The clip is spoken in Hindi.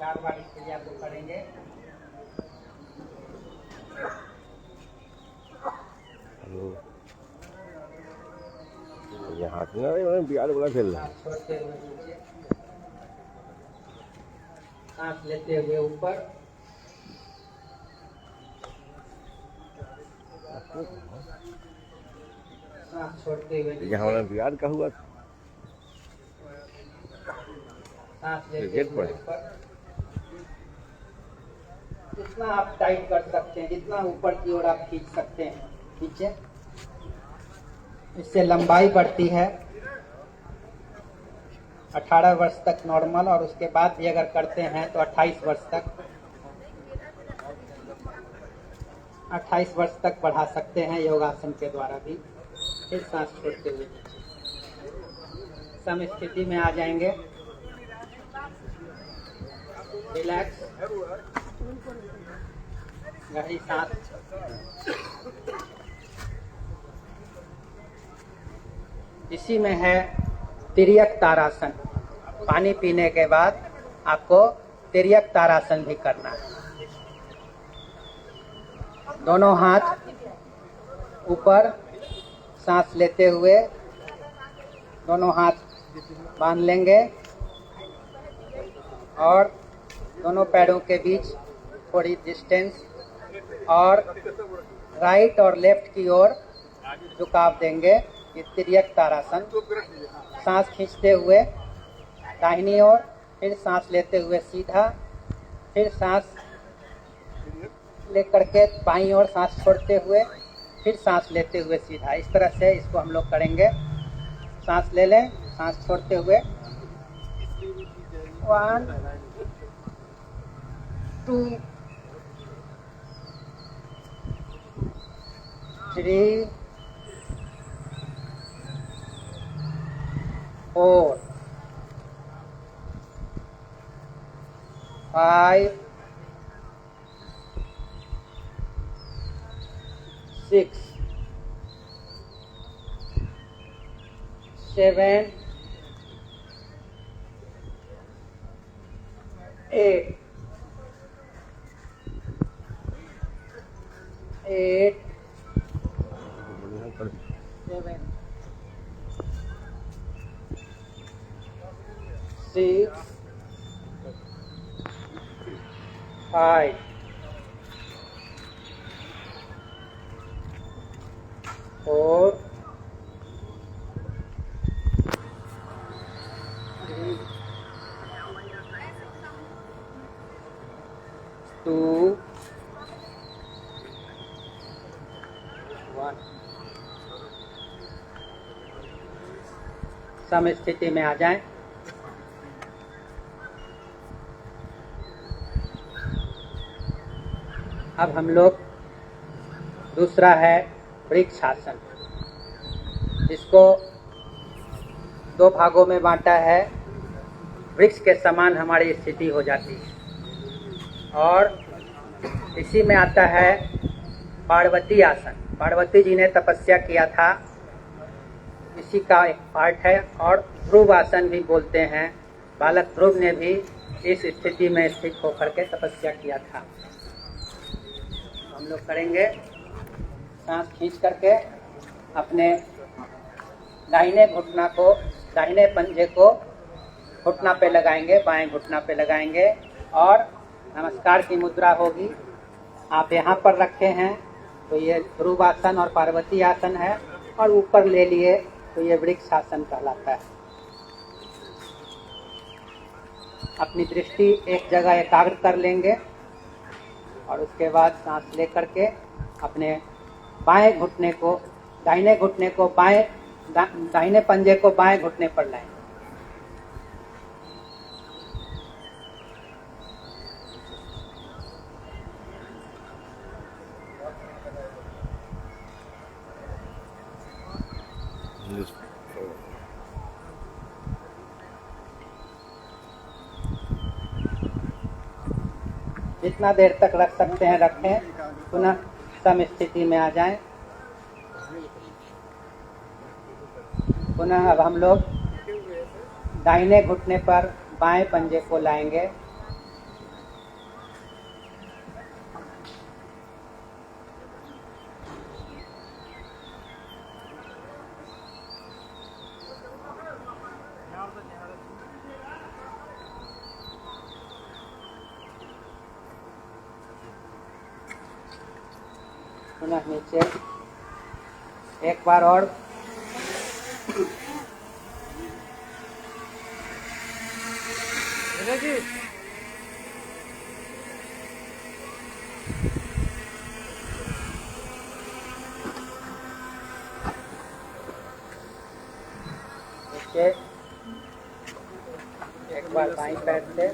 4 बार इस क्रिया को करेंगे। ये हाथ में बिहार बड़ा खेल रहा है। छोड़ते हुए नीचे, सांस लेते हुए ऊपर, सांस छोड़ते हुए यहाँ वाला बिहार का हुआ था। सांस लेते हुए ऊपर। जितना आप टाइट कर सकते हैं, जितना ऊपर की ओर आप खींच सकते हैं नीचे, इससे लंबाई बढ़ती है। 18 वर्ष तक नॉर्मल, और उसके बाद भी अगर करते हैं तो 28 वर्ष तक 28 वर्ष तक बढ़ा सकते हैं योगासन के द्वारा भी। फिर सांस छोड़ते हुए सम स्थिति में आ जाएंगे। रिलैक्स, गहरी सांस। इसी में है तिर्यक तारासन। पानी पीने के बाद आपको तिर्यक तारासन भी करना है। दोनों हाथ ऊपर, सांस लेते हुए दोनों हाथ बांध लेंगे और दोनों पैरों के बीच थोड़ी डिस्टेंस, और राइट और लेफ्ट की ओर झुकाव देंगे। ये तिर्यक तारासन। सांस खींचते हुए दाहिनी ओर, फिर सांस लेते हुए सीधा, फिर सांस लेकर के बाईं ओर सांस छोड़ते हुए, फिर सांस लेते हुए सीधा। इस तरह से इसको हम लोग करेंगे। सांस ले लें, सांस छोड़ते हुए। 1 2 3 4 5 6 7 8 7 6 5 4 3 2 1। सम स्थिति में आ जाएं। अब हम लोग दूसरा है वृक्षासन। इसको 2 भागों में बांटा है। वृक्ष के समान हमारी स्थिति हो जाती है। और इसी में आता है पार्वती आसन। पार्वती जी ने तपस्या किया था, इसी का एक पार्ट है। और ध्रुव आसन भी बोलते हैं। बालक ध्रुव ने भी इस स्थिति में स्थित होकर के तपस्या किया था। हम लोग करेंगे। सांस खींच करके अपने दाहिने घुटना को, दाहिने पंजे को घुटना पे लगाएंगे, बाएं घुटना पे लगाएंगे और नमस्कार की मुद्रा होगी। आप यहाँ पर रखे हैं तो ये ध्रुव आसन और पार्वती आसन है, और ऊपर ले लिए तो ये वृक्ष आसन कहलाता है। अपनी दृष्टि एक जगह एकाग्र कर लेंगे और उसके बाद सांस ले करके अपने बाएं घुटने को, दाहिने घुटने को बाएं, दाहिने पंजे को बाएं घुटने पर लाएं। जितना देर तक रख सकते हैं रखें। पुनः सम स्थिति में आ जाएं। पुनः अब हम लोग दाहिने घुटने पर बाएं पंजे को लाएंगे पुनः नीचे, एक बार और। नीचे, एक बार बाईं पैर से